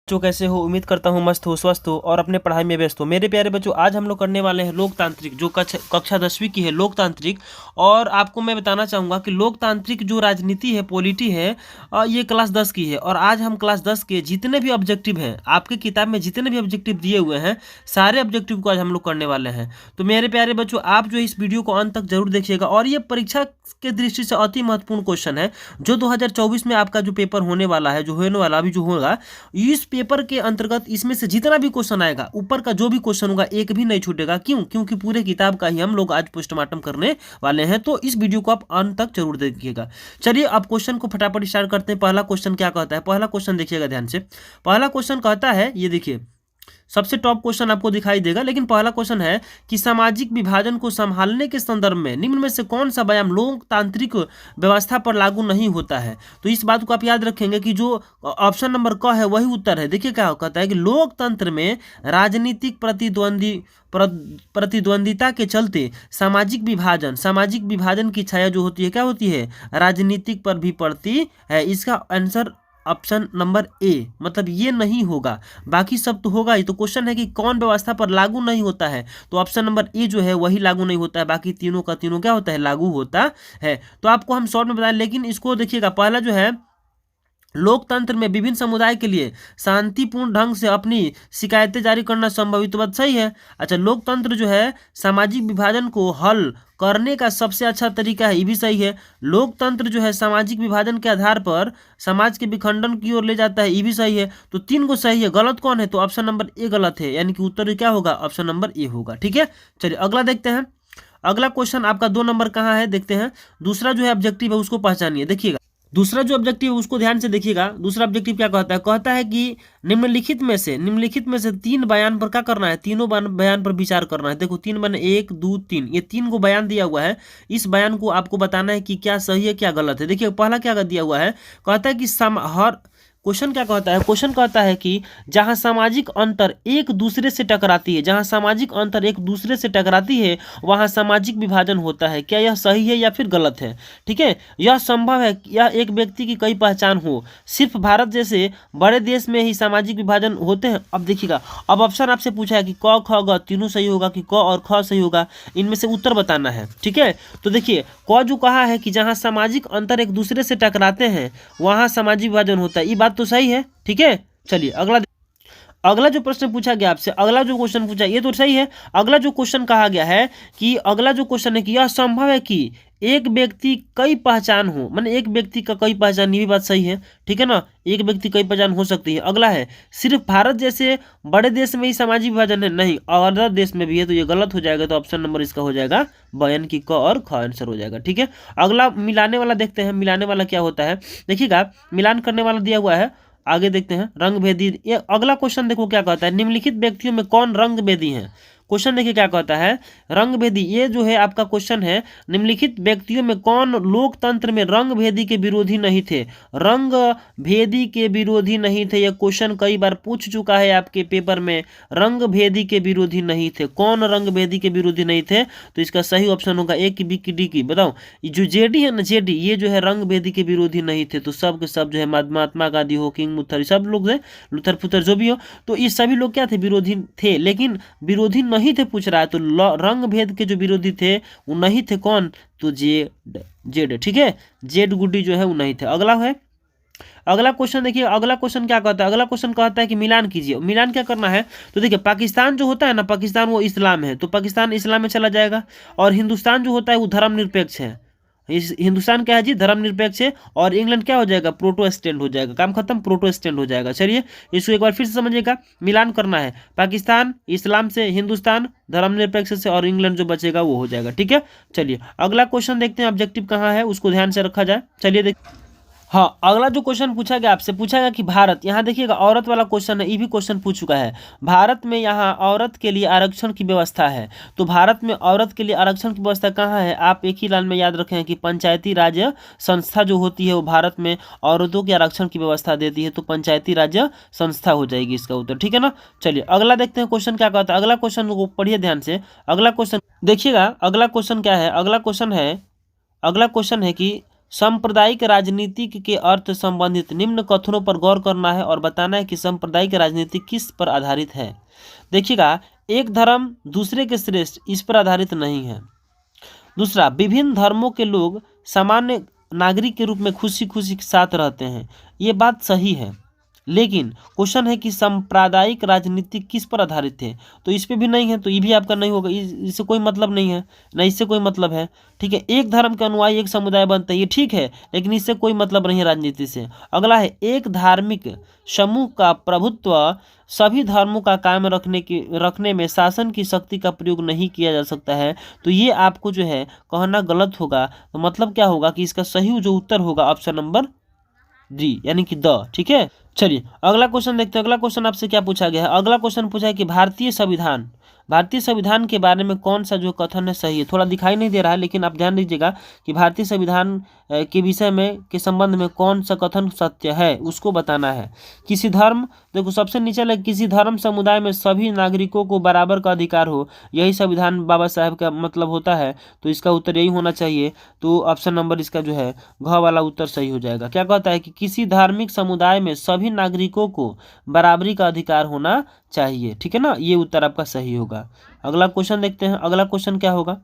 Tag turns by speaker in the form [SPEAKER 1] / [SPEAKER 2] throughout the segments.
[SPEAKER 1] बच्चों कैसे हो। उम्मीद करता हूँ मस्त हो, स्वस्थ हो और अपने पढ़ाई में व्यस्त हो। मेरे प्यारे बच्चों, आज हम लोग करने वाले हैं लोकतांत्रिक, जो कक्षा 10वीं की है लोकतांत्रिक। और आपको मैं बताना चाहूँगा कि लोकतांत्रिक जो राजनीति है, पॉलिटी है, ये क्लास 10 की है। और आज हम क्लास 10 के जितने भी ऑब्जेक्टिव हैं, आपके किताब में जितने भी ऑब्जेक्टिव दिए हुए हैं, सारे ऑब्जेक्टिव को आज हम लोग करने वाले हैं। तो मेरे प्यारे बच्चों, आप जो इस वीडियो को अंत तक जरूर देखिएगा। और ये परीक्षा के दृष्टि से अति महत्वपूर्ण क्वेश्चन है, जो 2024 में आपका जो पेपर होने वाला है, जो होने वाला अभी जो होगा, इस पेपर के अंतर्गत इसमें से जितना भी क्वेश्चन आएगा, ऊपर का जो भी क्वेश्चन होगा, एक भी नहीं छूटेगा। क्यों? क्योंकि पूरे किताब का ही हम लोग आज पोस्टमार्टम करने वाले हैं। तो इस वीडियो को आप अंत तक जरूर देखिएगा। चलिए अब क्वेश्चन को फटाफट स्टार्ट करते हैं। पहला क्वेश्चन क्या कहता है? पहला क्वेश्चन देखिएगा ध्यान से। पहला क्वेश्चन कहता है, ये देखिए, सबसे टॉप क्वेश्चन आपको दिखाई देगा, लेकिन पहला क्वेश्चन है कि सामाजिक विभाजन को संभालने के संदर्भ में निम्न में से कौन सा बयान लोकतांत्रिक व्यवस्था पर लागू नहीं होता है। तो इस बात को आप याद रखेंगे कि जो ऑप्शन नंबर क है वही उत्तर है। देखिए क्या कहता है कि लोकतंत्र में राजनीतिक प्रतिद्वंदिता के चलते सामाजिक विभाजन की छाया जो होती है, क्या होती है? राजनीतिक पर भी पड़ती है। इसका आंसर ऑप्शन नंबर ए, मतलब ये नहीं होगा, बाकी सब तो होगा ही। तो क्वेश्चन है कि कौन व्यवस्था पर लागू नहीं होता है, तो ऑप्शन नंबर ए जो है वही लागू नहीं होता है, बाकी तीनों का तीनों क्या होता है? लागू होता है। तो आपको हम शॉर्ट में बताएं, लेकिन इसको देखिएगा। पहला जो है, लोकतंत्र में विभिन्न समुदाय के लिए शांतिपूर्ण ढंग से अपनी शिकायतें जारी करना संभव, तो बात सही है। अच्छा, लोकतंत्र जो है सामाजिक विभाजन को हल करने का सबसे अच्छा तरीका है, ये भी सही है। लोकतंत्र जो है सामाजिक विभाजन के आधार पर समाज के विखंडन की ओर ले जाता है, ये भी सही है। तो तीन को सही है, गलत कौन है? तो ऑप्शन नंबर ए गलत है, यानी कि उत्तर क्या होगा? ऑप्शन नंबर ए होगा। ठीक है, चलिए अगला देखते हैं। अगला क्वेश्चन आपका 2 नंबर कहाँ है, देखते हैं। दूसरा जो है ऑब्जेक्टिव है, उसको पहचानिए। देखिएगा दूसरा जो ऑब्जेक्टिव है उसको ध्यान से देखिएगा। दूसरा ऑब्जेक्टिव क्या कहता है? कहता है कि निम्नलिखित में से 3 बयान पर क्या करना है? तीनों बयान पर विचार करना है। देखो 3 बयान, 1 2 3, ये 3 को बयान दिया हुआ है। इस बयान को आपको बताना है कि क्या सही है क्या गलत है। देखिए पहला क्या दिया हुआ है, कहता है कि क्वेश्चन क्या कहता है? क्वेश्चन कहता है कि जहां सामाजिक अंतर एक दूसरे से टकराती है, वहां सामाजिक विभाजन होता है। क्या यह सही है या फिर गलत है? ठीक है, यह संभव है यह एक व्यक्ति की कई पहचान हो, सिर्फ भारत जैसे बड़े देश में ही सामाजिक विभाजन होते हैं। अब देखिएगा, अब ऑप्शन आपसे पूछा है कि क ख ग तीनों सही होगा कि क और ख सही होगा, इनमें से उत्तर बताना है। ठीक है, तो देखिए क जो कहा है कि जहां सामाजिक अंतर एक दूसरे से टकराते हैं वहां सामाजिक विभाजन होता है, ये बात तो सही है। ठीक है, चलिए अगला जो प्रश्न पूछा गया आपसे, अगला जो क्वेश्चन पूछा, ये तो सही है। अगला जो क्वेश्चन कहा गया है कि अगला जो क्वेश्चन है कि यह संभव है कि एक व्यक्ति कई पहचान हो, माने एक व्यक्ति का कई पहचान, ये भी बात सही है। ठीक है ना, एक व्यक्ति कई पहचान हो सकती है। अगला है सिर्फ भारत जैसे बड़े देश में ही सामाजिक विभाजन है, नहीं अदर देश में भी है, तो ये गलत हो जाएगा। तो ऑप्शन नंबर इसका हो जाएगा बयान की क और ख आंसर हो जाएगा। ठीक है, अगला मिलाने वाला देखते हैं। मिलाने वाला क्या होता है? देखिएगा, मिलान करने वाला दिया हुआ है, आगे देखते हैं। रंग भेदी, ये अगला क्वेश्चन देखो क्या कहता है, निम्नलिखित व्यक्तियों में कौन रंग भेदी है? क्वेश्चन देखिए क्या कहता है, रंग भेदी, ये जो है आपका क्वेश्चन है, निम्नलिखित व्यक्तियों में कौन लोकतंत्र में रंग भेदी के विरोधी नहीं थे? रंग भेदी के विरोधी नहीं थे, यह क्वेश्चन कई बार पूछ चुका है आपके पेपर में। रंग भेदी के विरोधी नहीं थे, कौन रंग भेदी के विरोधी नहीं थे? तो इसका सही ऑप्शन होगा ए की, बी की, डी की। बताओ, जो जेडी है ना, जेडी, ये जो है रंग भेदी के विरोधी नहीं थे। तो सब के सब जो है महात्मा गांधी हो, किंग मुथर, सब लोग है, लुथर फुथर जो भी हो, तो ये सभी लोग क्या थे? विरोधी थे। लेकिन विरोधी नहीं थे पूछ रहा है, तो रंग भेद के जो विरोधी थे वो नहीं थे, कौन? तो जेड। ठीक है, जेड गुड्डी जो है वो नहीं थे। अगला है, अगला क्वेश्चन देखिए। अगला क्वेश्चन क्या कहता है? अगला क्वेश्चन कहता है कि मिलान कीजिए। मिलान क्या करना है? तो देखिए पाकिस्तान जो होता है ना, पाकिस्तान वो इस्लाम है, तो पाकिस्तान इस्लाम में चला जाएगा। और हिंदुस्तान जो होता है वो धर्मनिरपेक्ष है। इस हिंदुस्तान क्या है जी? धर्मनिरपेक्ष है। और इंग्लैंड क्या हो जाएगा? प्रोटेस्टेंट हो जाएगा। काम खत्म, प्रोटेस्टेंट हो जाएगा। चलिए इसको एक बार फिर से समझिएगा, मिलान करना है। पाकिस्तान इस्लाम से, हिंदुस्तान धर्मनिरपेक्ष से, और इंग्लैंड जो बचेगा वो हो जाएगा। ठीक है, चलिए अगला क्वेश्चन देखते हैं, ऑब्जेक्टिव कहाँ है उसको ध्यान से रखा जाए। चलिए देख, हाँ अगला जो क्वेश्चन पूछा गया आपसे, पूछा गया कि भारत, यहाँ देखिएगा औरत वाला क्वेश्चन है, ये भी क्वेश्चन पूछ चुका है। भारत में यहाँ औरत के लिए आरक्षण की व्यवस्था है, तो भारत में औरत के लिए आरक्षण की व्यवस्था कहाँ है? आप एक ही लाइन में याद रखें कि पंचायती राज संस्था जो होती है वो भारत में औरतों के आरक्षण की व्यवस्था देती है, तो पंचायती राज संस्था हो जाएगी इसका उत्तर। ठीक है ना, चलिए अगला देखते हैं क्वेश्चन क्या कहता है। अगला क्वेश्चन को पढ़िए ध्यान से। अगला क्वेश्चन देखिएगा, अगला क्वेश्चन क्या है? अगला क्वेश्चन है कि सांप्रदायिक राजनीति के अर्थ संबंधित निम्न कथनों पर गौर करना है और बताना है कि सांप्रदायिक राजनीति किस पर आधारित है। देखिएगा, एक धर्म दूसरे के श्रेष्ठ इस पर आधारित नहीं है। दूसरा, विभिन्न धर्मों के लोग सामान्य नागरिक के रूप में खुशी खुशी के साथ रहते हैं, ये बात सही है। लेकिन क्वेश्चन है कि सांप्रदायिक राजनीति किस पर आधारित है, तो इस पे भी नहीं है, तो ये भी आपका नहीं होगा। इससे कोई मतलब नहीं है, ना इससे कोई मतलब है। ठीक है, एक धर्म के अनुयायी एक समुदाय बनता है, ये ठीक है, लेकिन इससे कोई मतलब नहीं है राजनीति से। अगला है, एक धार्मिक समूह का प्रभुत्व सभी धर्मों का कायम रखने में शासन की शक्ति का प्रयोग नहीं किया जा सकता है, तो ये आपको जो है कहना गलत होगा। तो मतलब क्या होगा कि इसका सही जो उत्तर होगा ऑप्शन नंबर डी, यानी कि द। ठीक है, चलिए अगला क्वेश्चन देखते हैं। अगला क्वेश्चन आपसे क्या पूछा गया है? अगला क्वेश्चन पूछा है कि भारतीय संविधान के बारे में कौन सा जो कथन है सही है। थोड़ा दिखाई नहीं दे रहा है, लेकिन आप ध्यान दीजिएगा कि भारतीय संविधान के विषय में के संबंध में कौन सा कथन सत्य है, उसको बताना है। किसी धर्म, देखो सबसे नीचे लगे, किसी धर्म समुदाय में सभी नागरिकों को बराबर का अधिकार हो, यही संविधान बाबा साहब का मतलब होता है, तो इसका उत्तर यही होना चाहिए। तो ऑप्शन नंबर इसका जो है घ वाला उत्तर सही हो जाएगा। क्या कहता है कि किसी धार्मिक समुदाय में सभी नागरिकों को बराबरी का अधिकार होना चाहिए। ठीक है ना, ये उत्तर आपका सही होगा। अगला क्वेश्चन देखते हैं। अगला क्वेश्चन क्या होगा?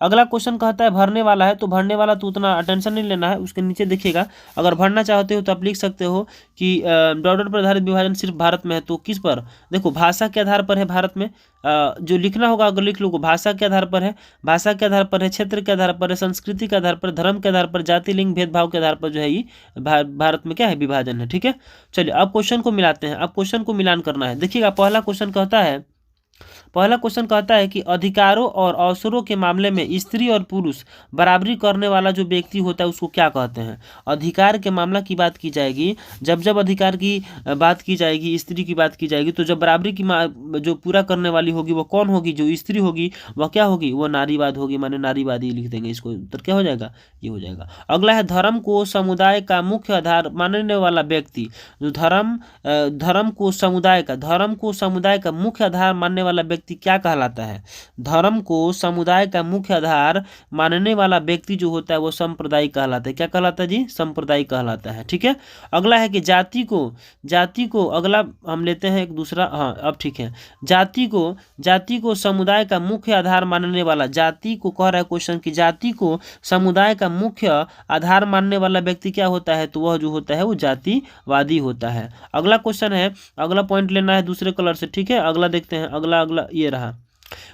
[SPEAKER 1] अगला क्वेश्चन कहता है भरने वाला है, तो भरने वाला तो उतना अटेंशन नहीं लेना है। उसके नीचे देखिएगा, अगर भरना चाहते हो तो आप लिख सकते हो कि डॉलर पर आधारित विभाजन सिर्फ भारत में है, तो किस पर? देखो भाषा के आधार पर है भारत में, जो लिखना होगा अगर लिख लो, भाषा के आधार पर है, भाषा के आधार पर है, क्षेत्र के आधार पर है, संस्कृति के आधार पर, धर्म के आधार पर, जाति लिंग भेदभाव के आधार पर जो है ये भारत में क्या है, विभाजन है। ठीक है, चलिए अब क्वेश्चन को मिलाते हैं। अब क्वेश्चन को मिलान करना है। देखिएगा, पहला क्वेश्चन कहता है कि अधिकारों और अवसरों के मामले में स्त्री और पुरुष बराबरी करने वाला जो व्यक्ति होता है उसको क्या कहते हैं? अधिकार के मामला की बात की जाएगी, जब अधिकार की बात की जाएगी, स्त्री की बात की जाएगी, तो जब बराबरी की जो पूरा करने वाली होगी वो कौन होगी? जो स्त्री होगी वह क्या होगी? वो नारीवाद होगी, माने नारीवादी लिख देंगे। इसको उत्तर क्या हो जाएगा? ये हो जाएगा। अगला है धर्म को समुदाय का मुख्य आधार मानने वाला व्यक्ति। जो धर्म को समुदाय का मुख्य आधार मानने वाला व्यक्ति क्या कहलाता है? धर्म को समुदाय का मुख्य आधार मानने वाला व्यक्ति जो होता है वो सांप्रदायिक कहलाता है। क्या कहलाता है जी? सांप्रदायिक कहलाता है। ठीक है, अगला है कि जाति को अगला हम लेते हैं एक दूसरा, हाँ अब ठीक है। जाति को समुदाय का मुख्य आधार मानने वाला, जाति को कह रहा है क्वेश्चन की जाति को समुदाय का मुख्य आधार मानने वाला व्यक्ति क्या होता है? तो वह जो होता है वो जातिवादी होता है। अगला क्वेश्चन है, अगला पॉइंट लेना है दूसरे कलर से। ठीक है, अगला देखते हैं। अगला ये रहा,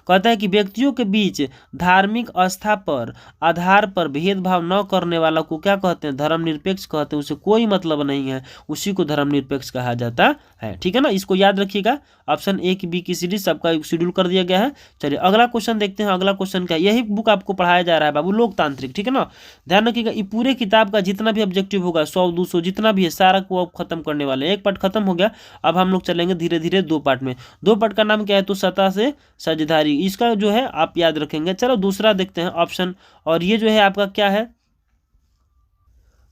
[SPEAKER 1] कहता है कि व्यक्तियों के बीच धार्मिक आस्था पर आधार पर भेदभाव न करने वाला को क्या कहते हैं? धर्मनिरपेक्ष कहते हैं। उसे कोई मतलब नहीं है, उसी को धर्मनिरपेक्ष कहा जाता है। ठीक है ना, इसको याद रखिएगा। ऑप्शन ए की बी की सी डी सबका शेड्यूल कर दिया गया है। चलिए अगला क्वेश्चन देखते हैं। अगला क्वेश्चन क्या, यही बुक आपको पढ़ाया जा रहा है बाबू, लोकतांत्रिक। ठीक है ना, ध्यान रखिएगा, ये पूरे किताब का जितना भी ऑब्जेक्टिव होगा 100-200 जितना भी है सारा को अब खत्म करने वाले हैं। एक पार्ट खत्म हो गया, अब हम लोग चलेंगे धीरे धीरे 2 पार्ट में। 2 पार्ट का नाम क्या है? तो सतह से साझेदारी, इसका जो है आप याद रखेंगे। चलो दूसरा देखते हैं ऑप्शन, और ये जो है आपका क्या है?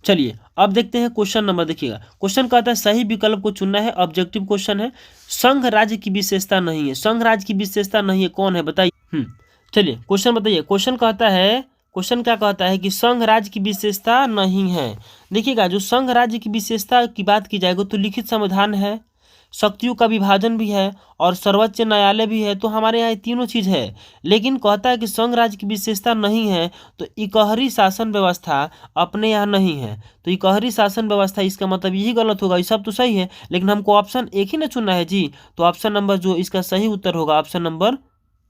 [SPEAKER 1] चलिए अब देखते हैं क्वेश्चन नंबर। देखिएगा, क्वेश्चन कहता है सही विकल्प को चुनना है, ऑब्जेक्टिव क्वेश्चन है। संघ राज्य की विशेषता नहीं है, संघ राज्य की विशेषता नहीं है, कौन है बताइए? चलिए क्वेश्चन बताइए। क्वेश्चन क्या कहता है कि संघ राज्य की विशेषता नहीं है। देखिएगा, जो संघ राज्य की विशेषता की बात की जाएगी तो लिखित संविधान है, शक्तियों का विभाजन भी है और सर्वोच्च न्यायालय भी है, तो हमारे यहाँ तीनों चीज़ है। लेकिन कहता है कि संघ राज्य की विशेषता नहीं है, तो इकहरी शासन व्यवस्था अपने यहाँ नहीं है। तो इकहरी शासन व्यवस्था, इसका मतलब यही गलत होगा। ये सब तो सही है, लेकिन हमको ऑप्शन एक ही ना चुनना है जी। तो ऑप्शन नंबर जो इसका सही उत्तर होगा ऑप्शन नंबर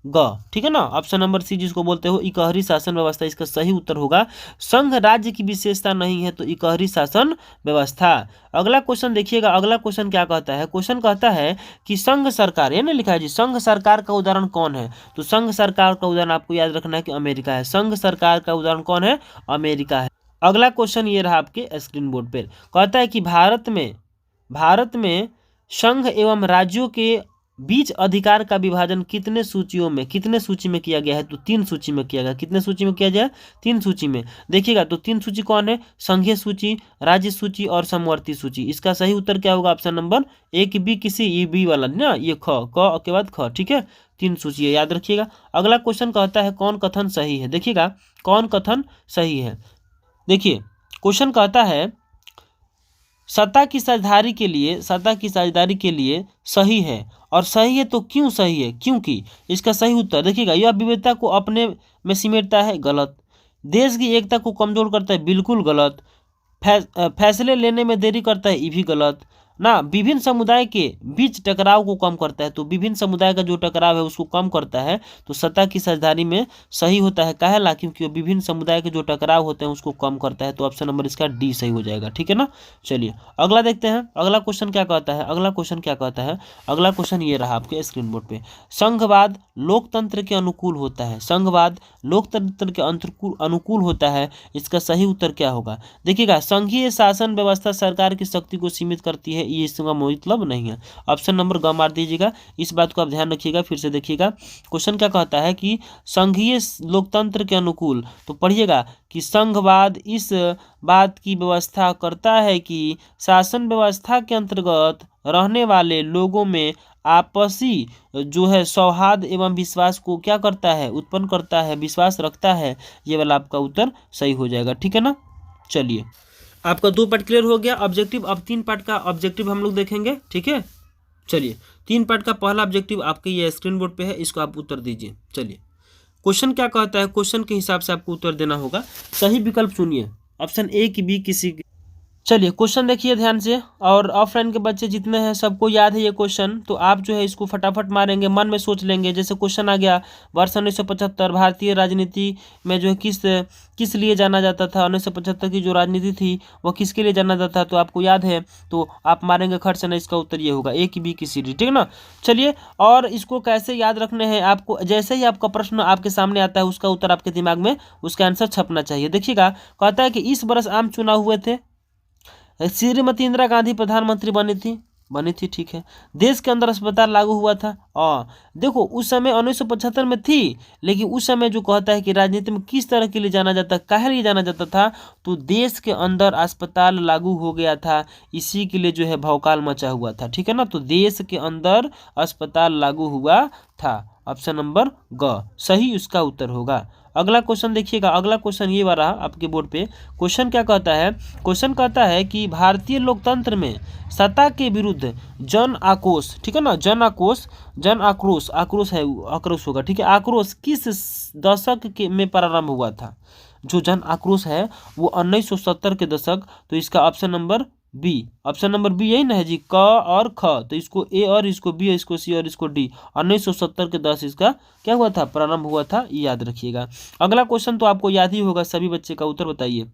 [SPEAKER 1] ग। ठीक है ना, ऑप्शन नंबर सी जिसको बोलते हो इकहरी शासन व्यवस्था, इसका सही उत्तर होगा। संघ राज्य की विशेषता नहीं है तो इकहरी शासन व्यवस्था। अगला क्वेश्चन देखिएगा, अगला क्वेश्चन क्या कहता है? क्वेश्चन कहता है कि संघ सरकार, ये नहीं लिखा है जी, संघ सरकार का उदाहरण कौन है? तो संघ सरकार का उदाहरण आपको याद रखना है कि अमेरिका है। संघ सरकार का उदाहरण कौन है? अमेरिका है। अगला क्वेश्चन ये रहा आपके स्क्रीन बोर्ड पर, कहता है कि भारत में संघ एवं राज्यों के बीच अधिकार का विभाजन कितने सूची में किया गया है? तो 3 सूची में किया गया। कितने सूची में किया गया? 3 सूची में। देखिएगा, तो 3 सूची कौन है? संघीय सूची, राज्य सूची और समवर्ती सूची। इसका सही उत्तर क्या होगा? ऑप्शन नंबर ए की बी किसी, ये बी वाला ना, ये क के बाद ख। ठीक है, 3 सूची है, याद रखिएगा। अगला क्वेश्चन कहता है कौन कथन सही है? देखिएगा, कौन कथन सही है? देखिए क्वेश्चन कहता है सत्ता की साझेदारी के लिए सही है, और सही है तो क्यों सही है, क्योंकि इसका सही उत्तर देखिएगा, यह विविधता को अपने में सिमेटता है, गलत। देश की एकता को कमजोर करता है, बिल्कुल गलत। फैसले लेने में देरी करता है, ये भी गलत ना। विभिन्न समुदाय के बीच टकराव को कम करता है, तो विभिन्न समुदाय का जो टकराव है उसको कम करता है, तो सत्ता की साझेदारी में सही होता है। काहेला, क्योंकि वो विभिन्न समुदाय के जो टकराव होते हैं उसको कम करता है, तो ऑप्शन नंबर इसका डी सही हो जाएगा। ठीक है ना। चलिए अगला देखते हैं, अगला क्वेश्चन क्या कहता है। अगला क्वेश्चन ये रहा आपके स्क्रीन बोर्ड पे। संघवाद लोकतंत्र के अनुकूल होता है, संघवाद लोकतंत्र के अनुकूल होता है, इसका सही उत्तर क्या होगा। देखिएगा, संघीय शासन व्यवस्था सरकार की शक्ति को सीमित करती है, ये इसका मतलब नहीं है। ऑप्शन नंबर ग मार दीजिएगा, इस बात को आप ध्यान रखिएगा। फिर से देखिएगा, क्वेश्चन क्या कहता है कि संघीय लोकतंत्र के अनुकूल, तो पढ़िएगा कि संघवाद इस बात की व्यवस्था करता है कि शासन व्यवस्था के अंतर्गत रहने वाले लोगों में आपसी जो है सौहार्द एवं विश्वास को क्या करता है, उत्पन्न करता है, विश्वास रखता है। ये वाला आपका उत्तर सही हो जाएगा। ठीक है ना। चलिए, आपका 2 पार्ट क्लियर हो गया ऑब्जेक्टिव। अब 3 पार्ट का ऑब्जेक्टिव हम लोग देखेंगे। ठीक है। चलिए, 3 पार्ट का पहला ऑब्जेक्टिव आपके ये स्क्रीन बोर्ड पे है, इसको आप उत्तर दीजिए। चलिए, क्वेश्चन क्या कहता है, क्वेश्चन के हिसाब से आपको उत्तर देना होगा। सही विकल्प चुनिए, ऑप्शन ए की बी किसी। चलिए क्वेश्चन देखिए ध्यान से, और ऑफलाइन के बच्चे जितने हैं सबको याद है ये क्वेश्चन, तो आप जो है इसको फटाफट मारेंगे, मन में सोच लेंगे। जैसे क्वेश्चन आ गया, वर्ष 1975 भारतीय राजनीति में जो है किस लिए जाना जाता था, 1975 की जो राजनीति थी वो किसके लिए जाना जाता था, तो आपको याद है, तो आप मारेंगे खट से ना। इसका उत्तर ये होगा, ए की बी की सी डी। ठीक है ना। चलिए, और इसको कैसे याद रखने हैं आपको, जैसे ही आपका प्रश्न आपके सामने आता है उसका उत्तर आपके दिमाग में, उसका आंसर छपना चाहिए। देखिएगा, कहता है कि इस वर्ष आम चुनाव हुए थे, श्रीमती इंदिरा गांधी प्रधानमंत्री बनी थी। ठीक है। देश के अंदर अस्पताल लागू हुआ था, और देखो उस समय 1975 में थी, लेकिन उस समय जो कहता है कि राजनीति में किस तरह के लिए जाना जाता, काहे लिए जाना जाता था, तो देश के अंदर अस्पताल लागू हो गया था, इसी के लिए जो है भौकाल मचा हुआ था। ठीक है ना। तो देश के अंदर अस्पताल लागू हुआ था, ऑप्शन नंबर ग सही उसका उत्तर होगा। अगला क्वेश्चन देखिएगा, अगला क्वेश्चन ये वाला आपके बोर्ड पे। क्वेश्चन क्या कहता है, क्वेश्चन कहता है कि भारतीय लोकतंत्र में सत्ता के विरुद्ध जन आक्रोश, ठीक है ना, जन आक्रोश होगा। ठीक है। आक्रोश किस दशक के में प्रारंभ हुआ था, जो जन आक्रोश है वो 1970 के दशक, तो इसका option number B, option number B यही ना है जी, क और ख, तो इसको ए और इसको बी, इसको सी और इसको डी। 1970 के 10 इसका क्या हुआ था, प्रारंभ हुआ था, ये याद रखिएगा। अगला क्वेश्चन तो आपको याद ही होगा, सभी बच्चे का उत्तर बताइए।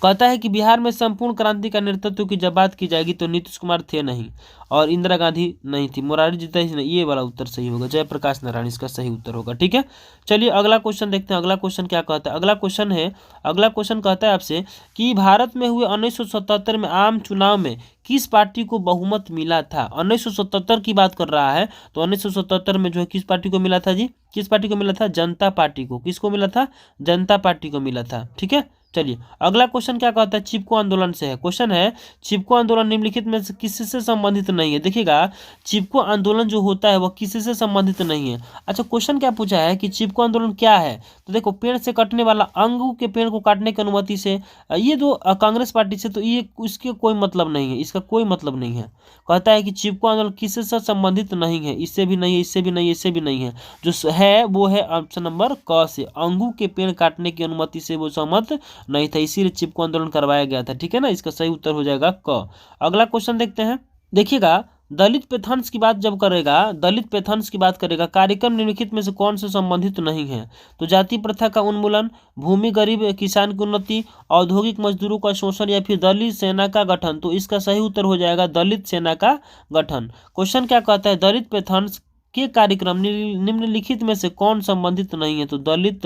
[SPEAKER 1] कहता है कि बिहार में संपूर्ण क्रांति का नेतृत्व की जब बात की जाएगी तो नीतीश कुमार थे नहीं, और इंदिरा गांधी नहीं थी, मोरारजी देसाई नहीं। ये वाला उत्तर सही होगा, जयप्रकाश नारायण इसका सही उत्तर होगा। ठीक है। चलिए अगला क्वेश्चन देखते हैं, अगला क्वेश्चन क्या कहता है। अगला क्वेश्चन कहता है आपसे कि भारत में हुए 1977 में आम चुनाव में किस पार्टी को बहुमत मिला था। 1977 की बात कर रहा है, तो 1977 में जो है किस पार्टी को मिला था जी, किस पार्टी को मिला था, जनता पार्टी को। किसको मिला था, जनता पार्टी को मिला था। ठीक है। चलिए अगला क्वेश्चन क्या कहता है, चिपको आंदोलन से है। क्वेश्चन है, चिपको आंदोलन निम्नलिखित में से किससे संबंधित नहीं है। देखिएगा, चिपको आंदोलन जो होता है वह किसी से संबंधित नहीं है। अच्छा, क्वेश्चन क्या पूछा है कि चिपको आंदोलन क्या है, तो देखो पेड़ से कटने वाला, अंगू के पेड़ को काटने की अनुमति से, ये जो कांग्रेस पार्टी से, तो ये उसके कोई मतलब नहीं है, इसका कोई मतलब नहीं है। कहता है कि चिपको आंदोलन किसी से संबंधित नहीं है, इससे भी नहीं है, इससे भी नहीं है, इससे भी नहीं है, जो है वो है ऑप्शन नंबर क से, अंगू के पेड़ काटने की अनुमति से वो सहमत नहीं था, इसीलिए चिपको आंदोलन करवाया गया था। ठीक है ना। इसका सही उत्तर हो जाएगा क। अगला क्वेश्चन देखते हैं। देखिएगा, दलित पैंथर्स की बात जब करेगा, कार्यक्रम निम्नलिखित में से कौन से संबंधित नहीं है, तो जाति प्रथा का उन्मूलन, भूमि गरीब किसान की उन्नति, औद्योगिक मजदूरों का शोषण, या फिर दलित सेना का गठन, तो इसका सही उत्तर हो जाएगा दलित सेना का गठन। क्वेश्चन क्या कहता है, दलित पैंथर्स के कार्यक्रम निम्नलिखित में से कौन संबंधित नहीं है, तो दलित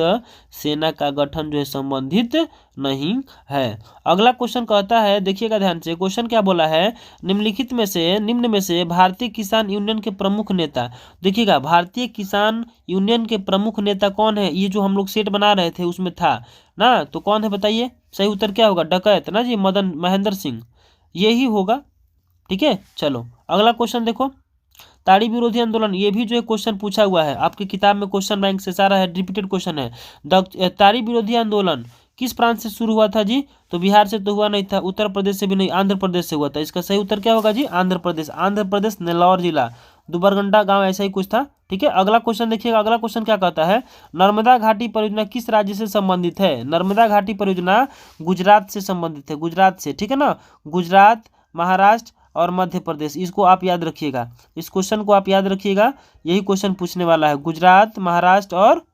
[SPEAKER 1] सेना का गठन जो है संबंधित नहीं है। अगला क्वेश्चन कहता है, देखिएगा ध्यान से, क्वेश्चन क्या बोला है, निम्न में से भारतीय किसान यूनियन के प्रमुख नेता। देखिएगा, भारतीय किसान यूनियन के प्रमुख नेता कौन है, ये जो हम लोग सेट बना रहे थे उसमें था ना, तो कौन है बताइए। सही उत्तर क्या होगा, डकैत ना जी, मदन महेंद्र सिंह, यही होगा। ठीक है। चलो अगला क्वेश्चन देखो, ताड़ी विरोधी आंदोलन, ये भी जो है क्वेश्चन पूछा हुआ है आपकी किताब में, क्वेश्चन बैंक से सारा है, रिपीटेड क्वेश्चन है। ताड़ी विरोधी आंदोलन किस प्रांत से शुरू हुआ था जी? तो बिहार से तो हुआ नहीं था, उत्तर प्रदेश से भी नहीं, आंध्र प्रदेश से हुआ था। इसका सही उत्तर क्या होगा जी? आंध्र प्रदेश। आंध्र प्रदेश नेल्लौर जिला, दुबरगंडा गांव, ऐसा ही कुछ था। ठीक है, अगला क्वेश्चन देखिएगा। अगला क्वेश्चन क्या कहता है? नर्मदा घाटी परियोजना किस राज्य से संबंधित है? नर्मदा घाटी परियोजना गुजरात से संबंधित है, गुजरात से। ठीक है ना, गुजरात, महाराष्ट्र और मध्य प्रदेश। इसको आप याद रखिएगा, इस क्वेश्चन को आप याद रखिएगा, यही क्वेश्चन पूछने वाला है, गुजरात, महाराष्ट्र और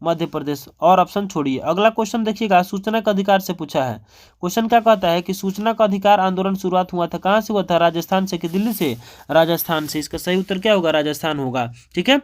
[SPEAKER 1] मध्य प्रदेश। और ऑप्शन छोड़िए। अगला क्वेश्चन देखिएगा, सूचना का अधिकार से पूछा है। क्वेश्चन क्या कहता है कि सूचना का अधिकार आंदोलन शुरुआत हुआ था, कहाँ से हुआ था? राजस्थान से कि दिल्ली से? राजस्थान से। इसका सही उत्तर क्या होगा? राजस्थान होगा। ठीक है,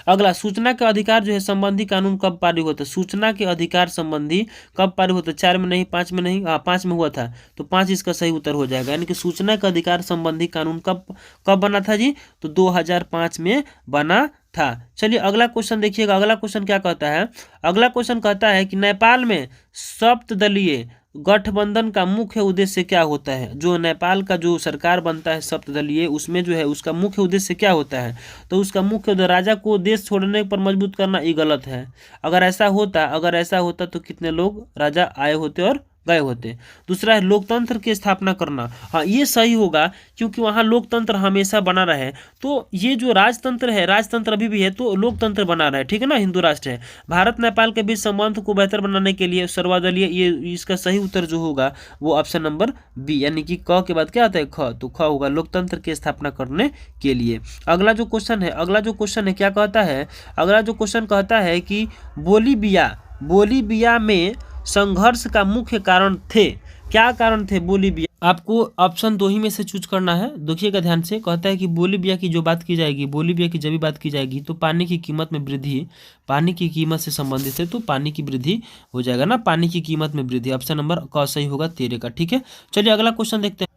[SPEAKER 1] अगला, सूचना के अधिकार जो है संबंधी कानून कब पारित हुआ था? सूचना के अधिकार संबंधी कब पारित हुआ था? 4 में नहीं, 5 में नहीं, 5 में हुआ था, तो 5 इसका सही उत्तर हो जाएगा। यानी कि सूचना के अधिकार संबंधी कानून कब कब बना था जी? तो 2005 में बना था। चलिए अगला क्वेश्चन देखिएगा। अगला क्वेश्चन क्या कहता है? अगला क्वेश्चन कहता है कि नेपाल में सप्तदलीय गठबंधन का मुख्य उद्देश्य क्या होता है? जो नेपाल का जो सरकार बनता है सप्तदलीय, उसमें जो है उसका मुख्य उद्देश्य क्या होता है? तो उसका मुख्य उद्देश्य राजा को देश छोड़ने पर मजबूत करना। ये गलत है। अगर ऐसा होता तो कितने लोग राजा आए होते और गए होते। दूसरा है लोकतंत्र की स्थापना करना। हाँ, ये सही होगा, क्योंकि वहाँ लोकतंत्र हमेशा बना रहे। तो ये जो राजतंत्र है, राजतंत्र अभी भी है, तो लोकतंत्र बना रहे। ठीक है ना, हिंदू राष्ट्र है। भारत नेपाल के बीच संबंध को बेहतर बनाने के लिए सर्वदलीय, ये इसका सही उत्तर जो होगा वो ऑप्शन नंबर बी, यानी कि क के बाद क्या आता है? ख, तो ख होगा, लोकतंत्र की स्थापना करने के लिए। अगला जो क्वेश्चन है क्या कहता है? अगला जो क्वेश्चन कहता है कि बोलीविया में संघर्ष का मुख्य कारण थे। क्या कारण थे बोलीविया? आपको ऑप्शन 2 ही में से चूज करना है। देखिएगा ध्यान से, कहता है कि बोलीविया की जो बात की जाएगी, बोलीविया की जब भी बात की जाएगी तो पानी की कीमत में वृद्धि, पानी की कीमत से संबंधित है, तो पानी की वृद्धि हो जाएगा ना, पानी की कीमत में वृद्धि। ऑप्शन नंबर क सही होगा 13 का। ठीक है, चलिए अगला क्वेश्चन देखते हैं।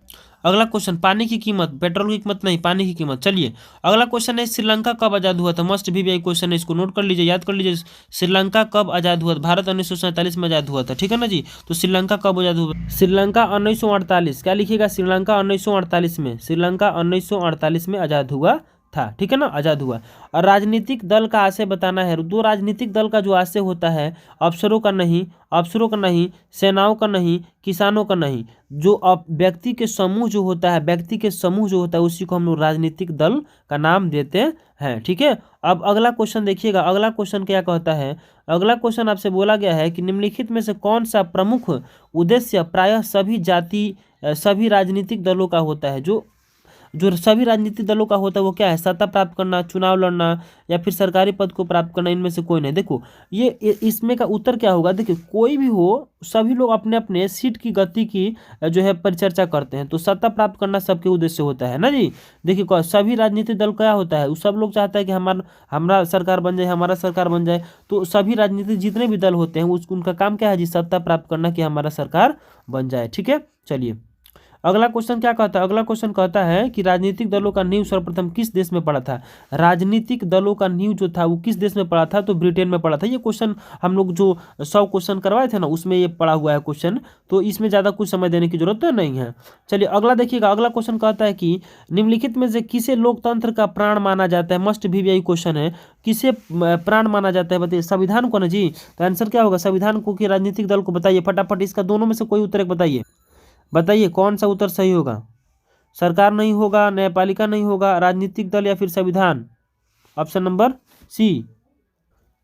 [SPEAKER 1] अगला क्वेश्चन, पानी की कीमत, पेट्रोल की कीमत नहीं, पानी की कीमत। चलिए अगला क्वेश्चन है, श्रीलंका कब आज़ाद हुआ था? मस्ट भी क्वेश्चन है, इसको नोट कर लीजिए, याद कर लीजिए। श्रीलंका कब आज़ाद हुआ था? भारत 1947 में आज़ाद हुआ था। ठीक है ना जी, तो श्रीलंका कब आज़ाद हुआ? श्रीलंका 1948। क्या लिखिएगा? श्रीलंका 1948 में, श्रीलंका 1948 में आज़ाद हुआ था। ठीक है ना, आज़ाद हुआ। और राजनीतिक दल का आशय बताना है। 2 राजनीतिक दल का जो आशय होता है, अफसरों का नहीं, सेनाओं का नहीं, किसानों का नहीं, जो व्यक्ति के समूह जो होता है, उसी को हम लोग राजनीतिक दल का नाम देते हैं। ठीक है, अब अगला क्वेश्चन देखिएगा। अगला क्वेश्चन क्या कहता है? अगला क्वेश्चन आपसे बोला गया है कि निम्नलिखित में से कौन सा प्रमुख उद्देश्य प्रायः सभी राजनीतिक दलों का होता है? जो सभी राजनीतिक दलों का होता है वो क्या है? सत्ता प्राप्त करना, चुनाव लड़ना, या फिर सरकारी पद को प्राप्त करना। इनमें से कोई नहीं। देखो ये इसमें का उत्तर क्या होगा? देखिए कोई भी हो, सभी लोग अपने अपने सीट की गति की जो है परिचर्चा करते हैं, तो सत्ता प्राप्त करना सबके उद्देश्य होता है ना जी। देखिए सभी राजनीतिक दल क्या होता है? सब लोग चाहता है कि हमारा सरकार बन जाए, हमारा सरकार बन जाए। तो सभी राजनीतिक जितने भी दल होते हैं उनका काम क्या है जी? सत्ता प्राप्त करना, कि हमारा सरकार बन जाए। ठीक है, चलिए अगला क्वेश्चन क्या कहता है? अगला क्वेश्चन कहता है कि राजनीतिक दलों का नींव सर्वप्रथम किस देश में पड़ा था? राजनीतिक दलों का नींव जो था वो किस देश में पड़ा था? तो ब्रिटेन में पड़ा था। ये क्वेश्चन हम लोग जो 100 क्वेश्चन करवाए थे ना, उसमें ये पड़ा हुआ है क्वेश्चन, तो इसमें ज़्यादा कुछ समय देने की जरूरत नहीं है। चलिए अगला देखिएगा। अगला क्वेश्चन कहता है कि निम्नलिखित में से किसे लोकतंत्र का प्राण माना जाता है? मस्ट भी यही क्वेश्चन है, किसे प्राण माना जाता है? बताइए। संविधान को ना जी, तो आंसर क्या होगा? संविधान को कि राजनीतिक दल को? बताइए फटाफट, इसका दोनों में से कोई उत्तर बताइए कौन सा उत्तर सही होगा? सरकार नहीं होगा, न्यायपालिका नहीं होगा, राजनीतिक दल, या फिर संविधान? Option number C.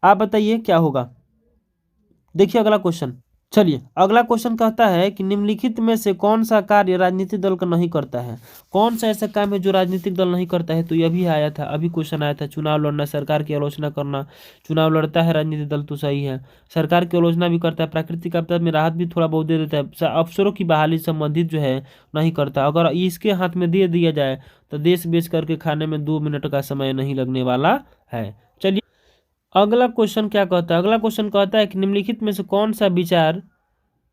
[SPEAKER 1] आप बताइए क्या होगा? देखिए अगला क्वेश्चन। चलिए अगला क्वेश्चन कहता है कि निम्नलिखित में से कौन सा कार्य राजनीतिक दल का नहीं करता है? कौन सा ऐसा काम है जो राजनीतिक दल नहीं करता है? तो यह भी आया था, अभी क्वेश्चन आया था, चुनाव लड़ना, सरकार की आलोचना करना। चुनाव लड़ता है राजनीतिक दल तो सही है, सरकार की आलोचना भी करता है, प्राकृतिक आपदा में राहत भी थोड़ा बहुत दे देता है, अफसरों की बहाली संबंधित जो है नहीं करता। अगर इसके हाथ में दे दिया जाए तो देश बेच करके खाने में 2 मिनट का समय नहीं लगने वाला है। चलिए अगला क्वेश्चन क्या कहता है? अगला क्वेश्चन कहता है कि निम्नलिखित में से कौन सा विचार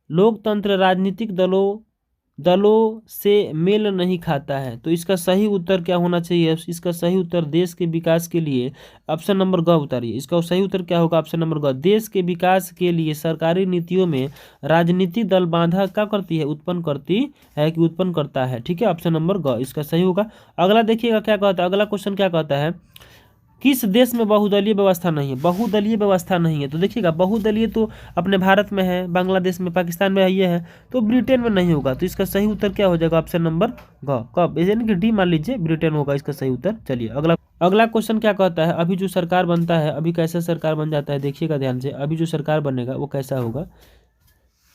[SPEAKER 1] लोकतंत्र राजनीतिक दलों से मेल नहीं खाता है? तो इसका सही उत्तर क्या होना चाहिए? इसका सही उत्तर देश के विकास के लिए ऑप्शन नंबर ग उतारिए। इसका सही उत्तर क्या होगा? ऑप्शन नंबर ग। देश के विकास के लिए सरकारी नीतियों में राजनीतिक दल बाधा क्या करती है? उत्पन्न करता है। ठीक है, ऑप्शन नंबर ग इसका सही होगा। अगला देखिएगा क्या कहता है? अगला क्वेश्चन क्या कहता है? किस देश में बहुदलीय व्यवस्था नहीं है? बहुदलीय व्यवस्था नहीं है तो देखिएगा, बहुदलीय तो अपने भारत में है, बांग्लादेश में, पाकिस्तान में ये है, तो ब्रिटेन में नहीं होगा। तो इसका सही उत्तर क्या हो जाएगा? ऑप्शन नंबर ग। कब? यानी कि डी मान लीजिए, ब्रिटेन होगा इसका सही उत्तर। चलिए अगला अगला क्वेश्चन क्या कहता है? अभी जो सरकार बनता है, अभी कैसा सरकार बन जाता है देखिएगा ध्यान से। अभी जो सरकार बनेगा वो कैसा होगा?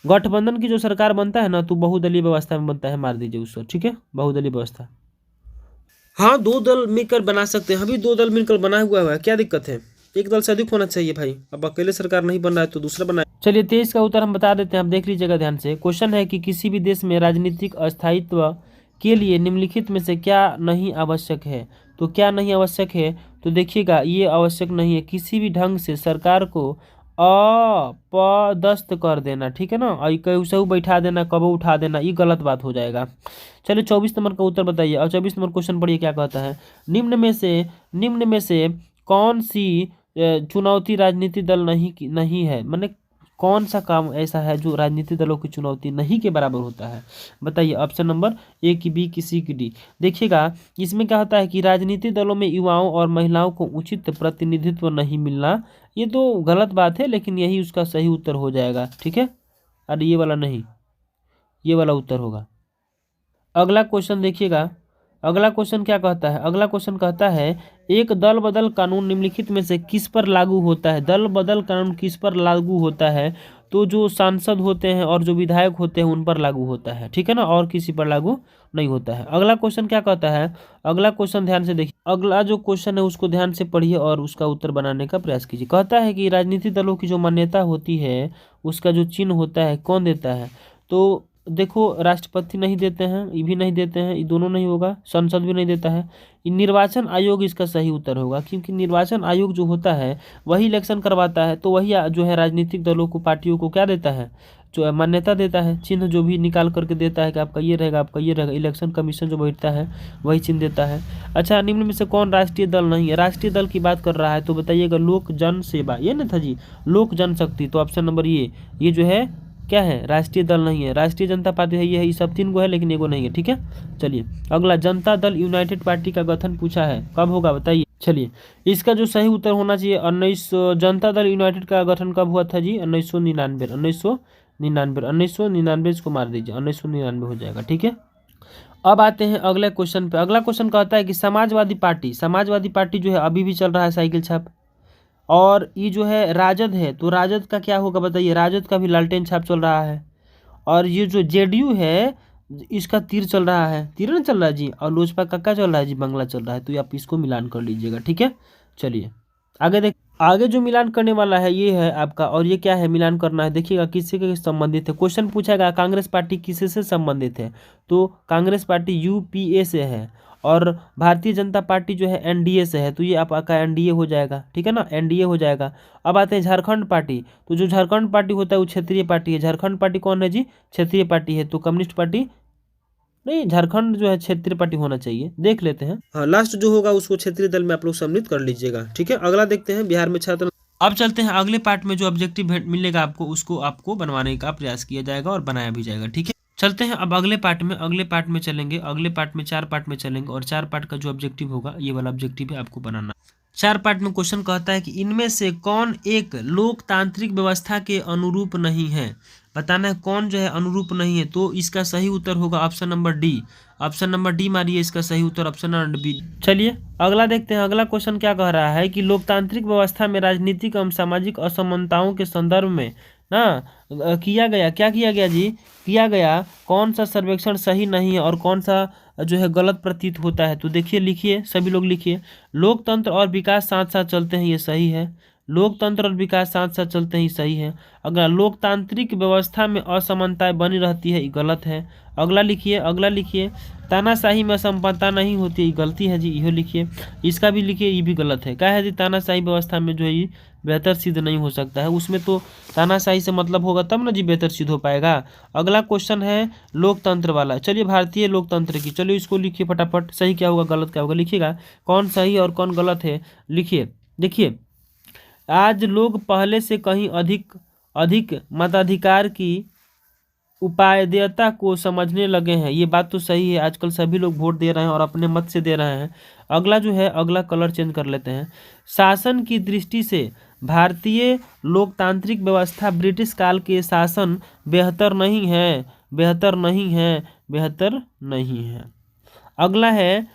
[SPEAKER 1] गठबंधन की जो सरकार बनता है ना, तो बहुदलीय व्यवस्था में बनता है, मार दीजिए उसको, ठीक है, बहुदलीय व्यवस्था। हाँ, दो दल मिलकर बना सकते हैं, अभी दो दल मिलकर बना हुआ है, क्या दिक्कत है? एक दल से अधिक होना चाहिए भाई, अब अकेले सरकार नहीं बन रहा है तो दूसरा बनाए। चलिए 23 का उत्तर हम बता देते हैं, आप देख लीजिएगा ध्यान से। क्वेश्चन है कि किसी भी देश में राजनीतिक अस्थायित्व के लिए निम्नलिखित में से क्या नहीं आवश्यक है? तो क्या नहीं आवश्यक है? तो देखिएगा, ये आवश्यक नहीं है किसी भी ढंग से सरकार को अपदस्थ कर देना, ठीक है ना, और कहीं बैठा देना, कबो उठा देना, ये गलत बात हो जाएगा। चलिए 24 नंबर का उत्तर बताइए। और 24 नंबर क्वेश्चन पढ़िए क्या कहता है? निम्न में से कौन सी चुनौती राजनीतिक दल नहीं है? माने कौन सा काम ऐसा है जो राजनीतिक दलों की चुनौती नहीं के बराबर होता है? बताइए। ऑप्शन नंबर ए की बी की सी की डी। देखिएगा, इसमें क्या होता है कि राजनीतिक दलों में युवाओं और महिलाओं को उचित प्रतिनिधित्व नहीं मिलना, ये तो गलत बात है, लेकिन यही उसका सही उत्तर हो जाएगा, ठीक है। अरे ये वाला नहीं, ये वाला उत्तर होगा। अगला क्वेश्चन देखिएगा, अगला क्वेश्चन क्या कहता है? अगला क्वेश्चन कहता है एक दल बदल कानून निम्नलिखित में से किस पर लागू होता है? दल बदल कानून किस पर लागू होता है? तो जो सांसद होते हैं और जो विधायक होते हैं उन पर लागू होता है, ठीक है ना, और किसी पर लागू नहीं होता है। अगला क्वेश्चन क्या कहता है? अगला क्वेश्चन ध्यान से देखिए, अगला जो क्वेश्चन है उसको ध्यान से पढ़िए और उसका उत्तर बनाने का प्रयास कीजिए। कहता है कि राजनीतिक दलों की जो मान्यता होती है उसका जो चिन्ह होता है कौन देता है? तो देखो, राष्ट्रपति नहीं देते हैं, ये भी नहीं देते हैं, ये दोनों नहीं होगा, संसद भी नहीं देता है, ये निर्वाचन आयोग इसका सही उत्तर होगा, क्योंकि निर्वाचन आयोग जो होता है वही इलेक्शन करवाता है, तो वही जो है राजनीतिक दलों को, पार्टियों को क्या देता है? जो मान्यता देता है, चिन्ह जो भी निकाल करके देता है कि आपका ये रहेगा, आपका ये रहेगा। इलेक्शन कमीशन जो बैठता है वही चिन्ह देता है। अच्छा, निम्न में से कौन राष्ट्रीय दल नहीं है? राष्ट्रीय दल की बात कर रहा है तो बताइएगा लोक जन सेवा, ये ना था जी, लोक जनशक्ति। तो ऑप्शन नंबर ये जो है क्या है? राष्ट्रीय दल नहीं है। राष्ट्रीय जनता पार्टी है, ये सब तीन गो है, लेकिन एगो नहीं है, ठीक है। चलिए अगला, जनता दल यूनाइटेड पार्टी का गठन पूछा है, कब होगा बताइए। चलिए इसका जो सही उत्तर होना चाहिए 1900, जनता दल यूनाइटेड का गठन कब हुआ था जी? 1999, 1999, 1999 इसको मार दीजिए, 1999 हो जाएगा, ठीक है। अब आते हैं अगले क्वेश्चन पे। अगला क्वेश्चन कहता है कि समाजवादी पार्टी जो है अभी भी चल रहा है साइकिल छाप, और ये जो है राजद है, तो राजद का क्या होगा बताइए? राजद का भी लालटेन छाप चल रहा है। और ये जो जेडीयू है इसका तीर चल रहा है, तीर ना चल रहा है जी, और लोजपा का क्या चल रहा है जी? बंगला चल रहा है। तो आप इसको मिलान कर लीजिएगा, ठीक है। चलिए आगे जो मिलान करने वाला है ये है आपका, और ये क्या है मिलान करना है देखिएगा, किससे के संबंधित है। क्वेश्चन पूछेगा कांग्रेस पार्टी किससे से संबंधित है? तो कांग्रेस पार्टी यूपीए से है, और भारतीय जनता पार्टी जो है एनडीए से है, तो ये आपका एनडीए हो जाएगा, ठीक है ना, एनडीए हो जाएगा। अब आते हैं झारखंड पार्टी, तो जो झारखंड पार्टी होता है वो क्षेत्रीय पार्टी है। झारखंड पार्टी कौन है जी? क्षेत्रीय पार्टी है। तो कम्युनिस्ट पार्टी नहीं, झारखंड जो है क्षेत्रीय पार्टी होना चाहिए, देख लेते हैं। हाँ, लास्ट जो होगा उसको क्षेत्रीय दल में आप लोग सम्मिलित कर लीजिएगा, ठीक है। अगला देखते हैं, बिहार में छात्र। अब चलते हैं अगले पार्ट में, जो ऑब्जेक्टिव मिलेगा आपको उसको आपको बनवाने का प्रयास किया जाएगा और बनाया भी जाएगा, ठीक है। चलते हैं अब अगले पार्ट में चलेंगे। अगले पार्ट में 4 पार्ट में चलेंगे, और 4 पार्ट का जो ऑब्जेक्टिव होगा ये वाला ऑब्जेक्टिव है आपको बनाना। 4 पार्ट में क्वेश्चन कहता है कि इनमें से कौन एक लोकतांत्रिक व्यवस्था के अनुरूप नहीं है? बताना है कौन जो है अनुरूप नहीं है। तो इसका सही उत्तर होगा option number D. Option number D मारिए, इसका सही उत्तर ऑप्शन नंबर बी। चलिए अगला देखते हैं। अगला क्वेश्चन क्या कह रहा है कि लोकतांत्रिक व्यवस्था में राजनीतिक एवं सामाजिक असमानताओं के संदर्भ में ना किया गया जी, किया गया कौन सा सर्वेक्षण सही नहीं है और कौन सा जो है गलत प्रतीत होता है? तो देखिए, लिखिए, सभी लोग लिखिए। लोकतंत्र और विकास साथ साथ चलते हैं, ये सही है। लोकतंत्र और विकास साथ साथ चलते हैं, सही है। अगर लोकतांत्रिक व्यवस्था में असमानताएं बनी रहती है, ये गलत है। अगला लिखिए, तानाशाही में असमानता नहीं होती, ये गलती है जी, इहो लिखिए। इसका भी लिखिए, ये भी गलत है। क्या है जी? तानाशाही व्यवस्था में जो है ये बेहतर सिद्ध नहीं हो सकता है, उसमें तो तानाशाही से मतलब होगा तब ना जी बेहतर सिद्ध हो पाएगा। अगला क्वेश्चन है लोकतंत्र वाला। चलिए भारतीय लोकतंत्र की, चलिए इसको लिखिए फटाफट, सही क्या होगा गलत क्या होगा लिखिएगा, कौन सही और कौन गलत है लिखिए। देखिए, आज लोग पहले से कहीं अधिक मताधिकार की उपादेयता को समझने लगे हैं। ये बात तो सही है, आजकल सभी लोग वोट दे रहे हैं और अपने मत से दे रहे हैं। अगला जो है, अगला कलर चेंज कर लेते हैं। शासन की दृष्टि से भारतीय लोकतांत्रिक व्यवस्था ब्रिटिश काल के शासन बेहतर नहीं है, बेहतर नहीं है, बेहतर नहीं है। अगला है,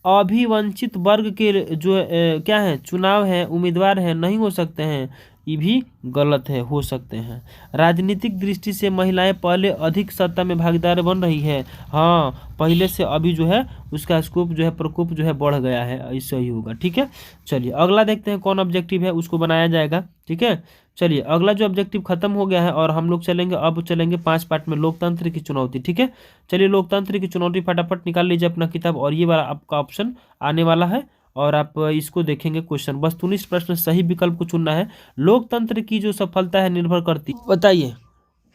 [SPEAKER 1] अभिवंचित वर्ग के जो क्या है, चुनाव है, उम्मीदवार है, नहीं हो सकते हैं। ये भी गलत है, हो सकते हैं। राजनीतिक दृष्टि से महिलाएं पहले अधिक सत्ता में भागीदार बन रही है। हाँ, पहले से अभी जो है उसका स्कोप जो है, प्रकोप जो है बढ़ गया है, इससे ही होगा। ठीक है, चलिए अगला देखते हैं कौन ऑब्जेक्टिव है, उसको बनाया जाएगा। ठीक है, चलिए अगला जो ऑब्जेक्टिव खत्म हो गया है और हम लोग चलेंगे, अब चलेंगे 5 पार्ट में, लोकतंत्र की चुनौती। ठीक है, चलिए लोकतंत्र की चुनौती फटाफट निकाल लीजिए अपना किताब, और ये वाला आपका ऑप्शन आने वाला है और आप इसको देखेंगे क्वेश्चन। वस्तुनिष्ठ प्रश्न, सही विकल्प को चुनना है। लोकतंत्र की जो सफलता है निर्भर करती, बताइए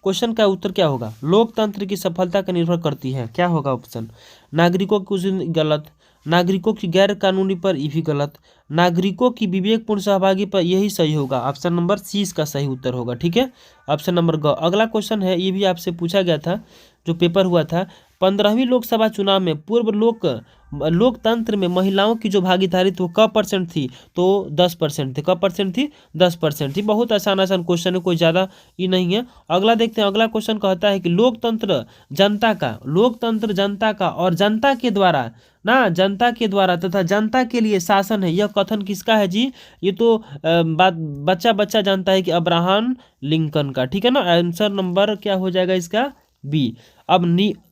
[SPEAKER 1] क्वेश्चन का उत्तर क्या होगा। लोकतंत्र की सफलता का निर्भर करती है, क्या होगा ऑप्शन। नागरिकों की कुछ गलत, नागरिकों की गैर कानूनी पर, ये भी गलत, नागरिकों की विवेकपूर्ण सहभागी पर, यही सही होगा। ऑप्शन नंबर सी इसका सही उत्तर होगा। ठीक है, ऑप्शन नंबर ग। अगला क्वेश्चन है, ये भी आपसे पूछा गया था, जो पेपर हुआ था। 15वीं लोकसभा चुनाव में पूर्व लोकतंत्र में महिलाओं की जो भागीदारी थी वो कब परसेंट थी, तो 10% थी। कब परसेंट थी, 10% थी। बहुत आसान आसान क्वेश्चन है, कोई ज़्यादा ये नहीं है। अगला देखते हैं, अगला क्वेश्चन कहता है कि लोकतंत्र जनता का, लोकतंत्र जनता का और जनता के द्वारा ना, जनता के द्वारा तथा जनता के लिए शासन है, यह कथन किसका है जी। ये तो बात बच्चा बच्चा जानता है कि अब्राहम लिंकन का। ठीक है ना, आंसर नंबर क्या हो जाएगा इसका, बी। अब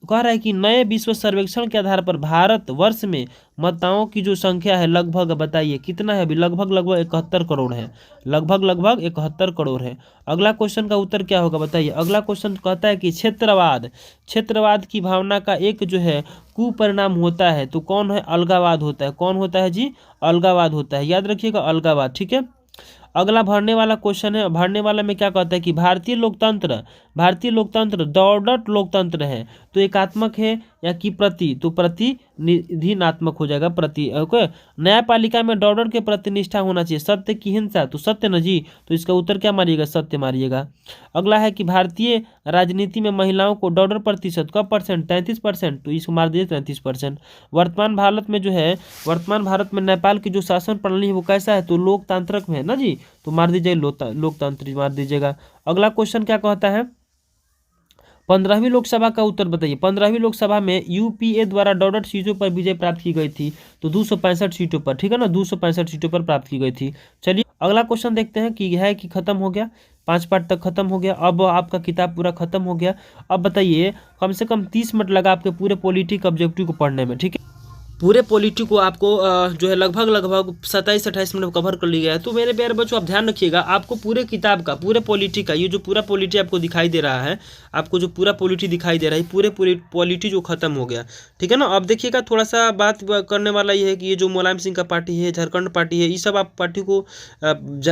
[SPEAKER 1] कह रहा है कि नए विश्व सर्वेक्षण के आधार पर भारत वर्ष में मतदाताओं की जो संख्या है लगभग, बताइए कितना है अभी, लगभग 71 करोड़ है, लगभग 71 करोड़ है। अगला क्वेश्चन का उत्तर क्या होगा, बताइए। अगला क्वेश्चन कहता है कि क्षेत्रवाद, क्षेत्रवाद की भावना का एक जो है कुपरिणाम होता है, तो कौन है, अलगावाद होता है। कौन होता है जी, अलगावाद होता है, याद रखिएगा, अलगावाद। ठीक है, अगला भरने वाला क्वेश्चन है। भरने वाला में क्या कहता है कि भारतीय लोकतंत्र दौड़ट लोकतंत्र है, तो एकात्मक है या कि प्रति, तो प्रतिनिधिनात्मक हो जाएगा, प्रति। ओके, न्यायपालिका में दौड़ट के प्रति निष्ठा होना चाहिए, सत्य की हिंसा, तो सत्य न जी, तो इसका उत्तर क्या मारिएगा, सत्य मारिएगा। अगला है कि भारतीय राजनीति में महिलाओं को दौड़ट प्रतिशत कब परसेंट, 33%, तो इसको मार दीजिए 33%। वर्तमान भारत में जो है, वर्तमान भारत में नेपाल की जो शासन प्रणाली है वो कैसा है, तो लोकतांत्रिक में है ना जी, तो मार दीजिए लोकतांत्रिक मार दीजिएगा। अगला क्वेश्चन क्या कहता है, 15वीं लोकसभा का उत्तर बताइए। 15वीं लोकसभा में यूपीए द्वारा 68 सीटों पर विजय प्राप्त की गई थी, तो 265 सीटों पर। ठीक है ना, 265 सीटों पर प्राप्त की गई थी। चलिए अगला क्वेश्चन देखते हैं कि है कि खत्म हो गया, 5 पार्ट तक खत्म हो गया। अब आपका किताब पूरा खत्म हो गया। अब बताइए, कम से कम 30 मिनट लगा आपके पूरे पॉलिटिक ऑब्जेक्टिव को पढ़ने में। ठीक है, पूरे पॉलिटी को आपको जो है लगभग 27-28 मिनट कवर कर लिया है। तो मेरे प्यारे बच्चों, आप ध्यान रखिएगा, आपको पूरे किताब का, पूरे पॉलिटी का, ये जो पूरा पॉलिटी आपको दिखाई दे रहा है, आपको जो पूरा पॉलिटी दिखाई दे रहा है, पूरे पॉलिटी जो खत्म हो गया। ठीक है ना, अब देखिएगा, थोड़ा सा बात करने वाला ये है कि ये जो मुलायम सिंह का पार्टी है, झारखंड पार्टी है, ये सब आप पार्टी को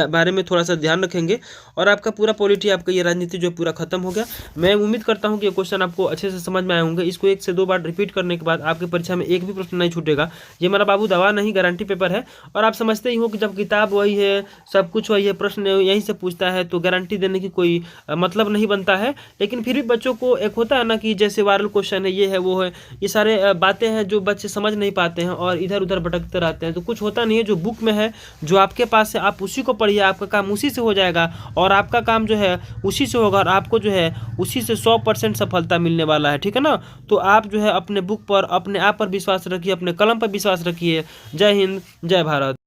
[SPEAKER 1] बारे में थोड़ा सा ध्यान रखेंगे, और आपका पूरा पॉलिटी, आपका ये राजनीति जो पूरा खत्म हो गया। मैं उम्मीद करता हूँ कि ये क्वेश्चन आपको अच्छे से समझ में आए होंगे। इसको 1 से 2 बार रिपीट करने के बाद आपकी परीक्षा में एक भी प्रश्न नहीं छूटेगा। ये मेरा बाबू दवा नहीं, गारंटी पेपर है। और आप समझते ही हो कि जब किताब वही है, सब कुछ वही है, प्रश्न यहीं से पूछता है, तो गारंटी देने की कोई मतलब नहीं बनता है। लेकिन फिर भी बच्चों को एक होता है ना कि जैसे वायरल क्वेश्चन है, ये है वो है, ये सारे बातें हैं जो बच्चे समझ नहीं पाते हैं और इधर उधर भटकते रहते हैं। तो कुछ होता नहीं है, जो बुक में है, जो आपके पास है, आप उसी को पढ़िए, आपका काम उसी से हो जाएगा और आपका काम जो है उसी से होगा और आपको जो है उसी से 100% सफलता मिलने वाला है। ठीक है ना, तो आप जो है अपने बुक पर, अपने आप पर विश्वास रखिए, अपने कलम पर विश्वास रखिए। जय हिंद, जय भारत।